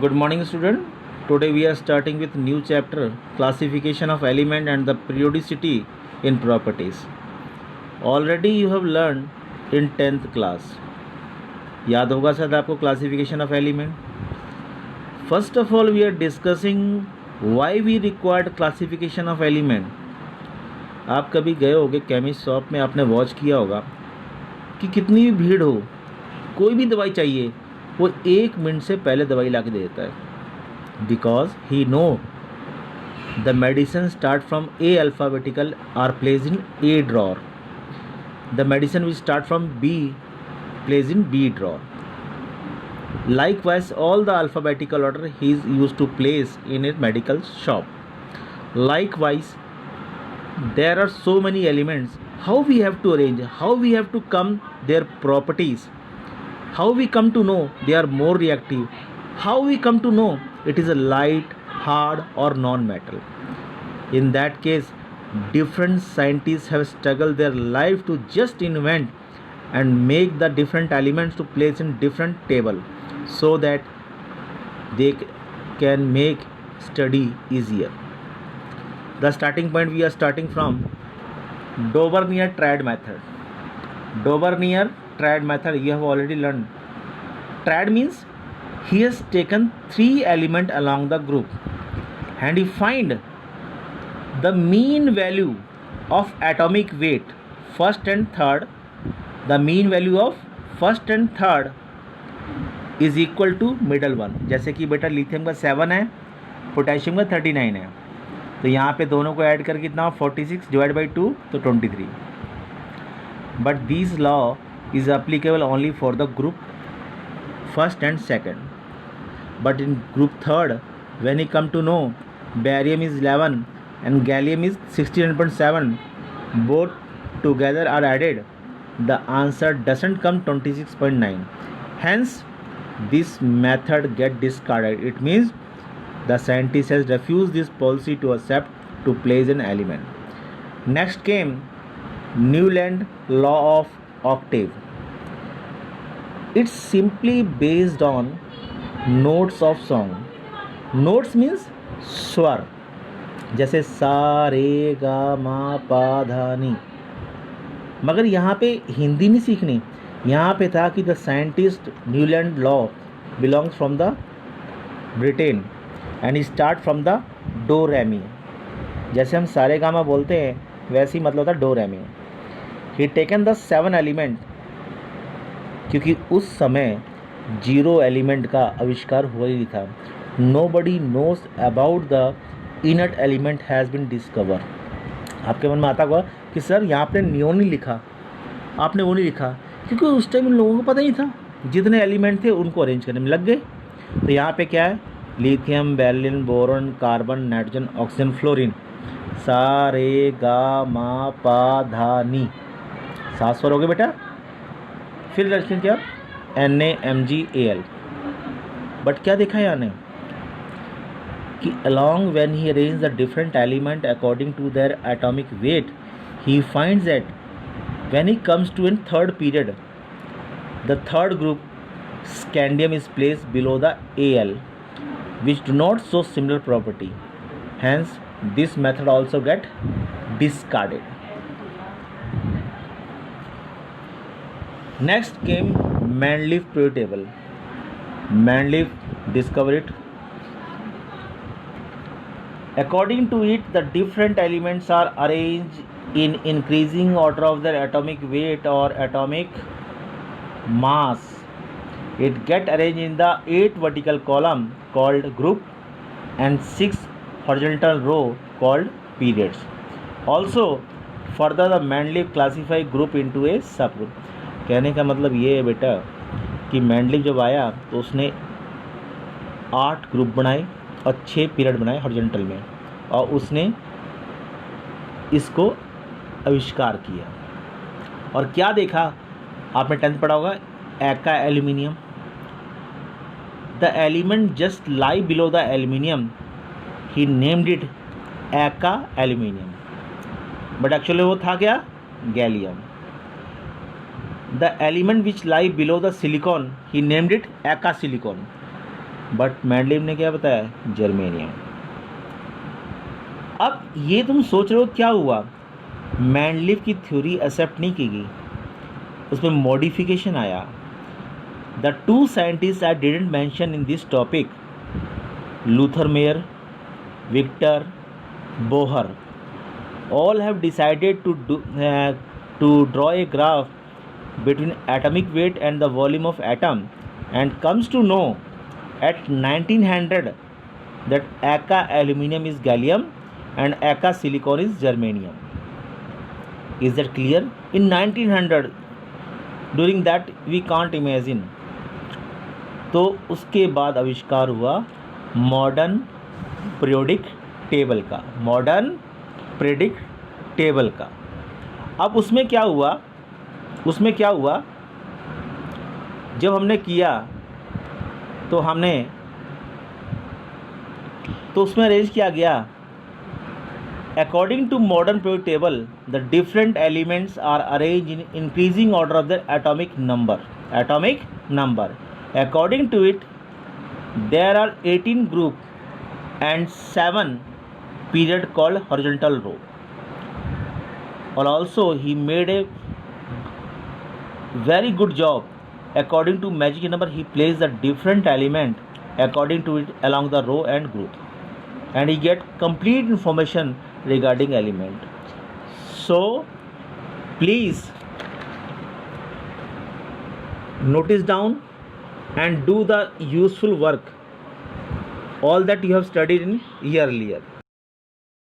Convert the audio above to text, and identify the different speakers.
Speaker 1: Good morning, student. Today we are starting with new chapter, classification of element and the periodicity in properties. Already you have learned in 10th class. याद होगा शायद आपको classification of element. First of all, we are discussing why we required classification of element. आप कभी गए होगे chemist shop में, आपने वॉच किया होगा कि कितनी भी भीड़ हो, कोई भी दवाई चाहिए वो 1 मिनट से पहले दवाई ला के दे देता है, because he know the medicine start from A alphabetical are place in A drawer, the medicine which start from B place in B drawer. Likewise, all the alphabetical order he is used to place in a medical shop. Likewise, there are so many elements. How we have to arrange, how we have to come their properties, how we come to know they are more reactive, how we come to know it is a light, hard or non-metal. In that case, different scientists have struggled their life to just invent and make the different elements to place in different table so that they can make study easier. The starting point we are starting from Dauvergne-Trade method. Dauvergne-Trade method you have already learned. Trade means he has taken 3 elements along the group and he find the mean value of atomic weight first and third. The mean value of first and third is equal to middle one. जैसे कि बेटा lithium का 7 है, potassium का 39 है, तो यहाँ पे दोनों को ऐड करके कितना 46 डिवाइड बाई 2 तो 23. But this law is applicable only for the group first and second. But in group third when he come to know barium is 11 and gallium is 69.7, both together are added, the answer doesn't come 26.9. Hence, this method get discarded. It means the scientist has refused this policy to accept to place an element. Next came Newland law of octave. It's simply based on notes of song. Notes means स्वर, जैसे सा रे गा मा पा धा नी. मगर यहाँ पे हिंदी नहीं सीखनी. यहाँ पे था कि the scientist Newland law belongs from the Britain and he start from the do re mi. जैसे हम सारे गामा बोलते हैं वैसे ही मतलब था do re mi. He taken the 7 element, क्योंकि उस समय 0 एलिमेंट का आविष्कार हुआ ही था. Nobody knows about the inert element has been discover. आपके मन में आता हुआ कि सर यहाँ आपने नियोन नहीं लिखा, आपने वो नहीं लिखा, क्योंकि उस टाइम उन लोगों को पता ही था. जितने एलिमेंट थे उनको अरेंज करने में लग गए. तो यहाँ पे क्या है, lithium, beryllium, boron, carbon, nitrogen, oxygen, fluorine, सा रे गा मा पा धा नी, 7 स्वर हो गए बेटा. फिर रचना क्या, NaMgAl. बट क्या देखा यहाँ ने कि along when he arranged the different element according to their atomic weight, he finds that when he comes to a third period, the third group scandium is placed below the Al, which do not show similar property. Hence, this method also get discarded. Next came Mendeleev periodic table. Mendeleev discovered it. According to it, the different elements are arranged in increasing order of their atomic weight or atomic mass. It get arranged in the 8 vertical column called group and 6 horizontal row called periods. Also, further the Mendeleev classify group into a subgroup. कहने का मतलब ये है बेटा कि Mendeleev जब आया तो उसने 8 ग्रुप बनाए और 6 पीरियड बनाए हॉरिजॉन्टल में, और उसने इसको आविष्कार किया. और क्या देखा, आपने 10th पढ़ा होगा, एका aluminium. The element just lie below the aluminium, he named it एका एल्यूमिनियम, बट एक्चुअली वो था क्या, gallium. The element which lie below the silicon, he named it एका सिलिकॉन. बट मेंडलीव ने क्या बताया, जर्मेनियम। अब ये तुम सोच रहे हो क्या हुआ, मेंडलीव की थ्योरी एक्सेप्ट नहीं की गई, उसमें मॉडिफिकेशन आया। The two scientist I didn't mention in this topic, Lothar Meyer, Victor Bohr, all have decided to draw a graph between atomic weight and the volume of atom, and comes to know at 1900 that Aka aluminum is gallium and Aka silicon is germanium. Is that clear? In 1900, during that we can't imagine. तो उसके बाद आविष्कार हुआ modern periodic table का, modern periodic table का। अब उसमें क्या हुआ, जब हमने किया तो उसमें अरेंज किया गया, according to modern periodic table the different elements are arrange in increasing order of the atomic number. According to it there are 18 group and 7 period called horizontal row. Or also he made a very good job. According to magic number, he placed the different element according to it along the row and group, and he get complete information regarding element. So please notice down and do the useful work all that you have studied in earlier.